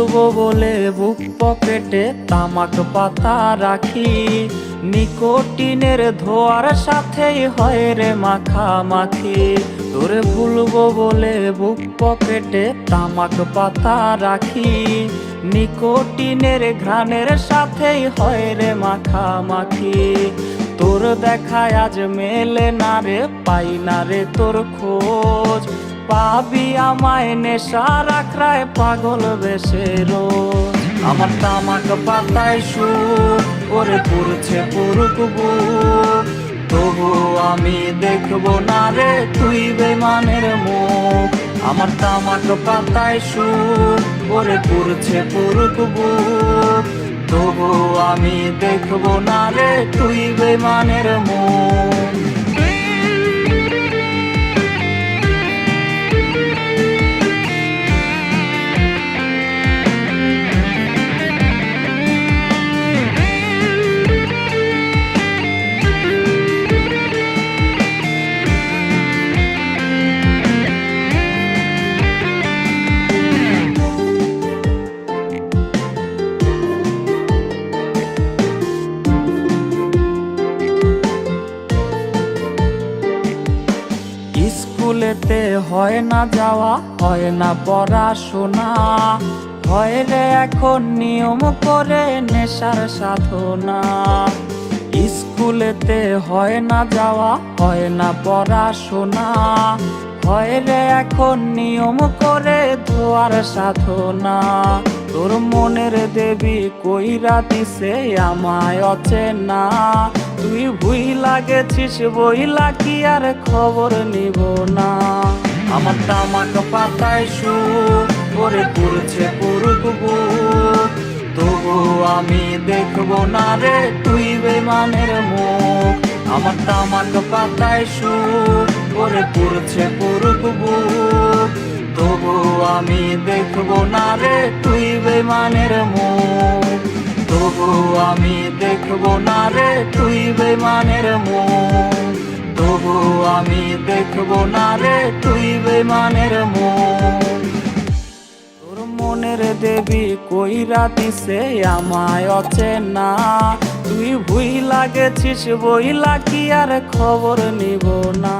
ভুলবো বলে বুক পকেটে তামাক পাতা রাখি, নিকোটিনের ধোয়ার সাথেই হয় রে মাখামাখি। তোরে ভুলবো বলে বুক পকেটে তামাক পাতা রাখি, নিকোটিনের ঘ্রাণের সাথেই হয় রে মাখামাখি। তোর দেখায় আজ মেলে না রে, পাই না রে তোর খোঁজ, পাবি আমায় নেশার আখড়ায় পাগল বেশে রোজ। আমার তামাক পাতায় সুর ওরে পুরছে পুরুক বুক, তবু আমি দেখবো না রে তুই বেমানের মুখ। আমার তামাক পাতায় সুর ওরে পুরছে পুরুক বুক, তবু আমি দেখবো না রে তুই বেমানের মুখ। স্কুলেতে হয় না যাওয়া, হয় না পড়াশোনা, হয় রে এখন নিয়ম করে নেশার সাধনা। স্কুলেতে হয় না যাওয়া, হয় না পড়াশোনা, হয় রে এখন নিয়ম করে ধোয়ার সাধনা। তোর মনের দেবী কইরা দিছে আমায় অচেনা, তুই ভুইলা গেছিস বইলা কি আর খবর নিব না। আমার তামাক পাতায় সুর ওরে পুরছে পুরুক বুক, তবু আমি দেখবো না রে তুই বেমানের মুখ। আমার তামাক পাতায় সুর ওরে পুরছে পুরুক বুক, তবু আমি দেখবো না রে তুই বেমানের মুখ। তবু আমি দেখবো না রে তুই বেমানের মুখ, তবু আমি দেখবো না রে তুই বেমানের মুখ। তোর মনের দেবী কইরা দিছে আমায় অচেনা, তুই ভুইলা গেছিস বইলা কি আর খবর নিব না।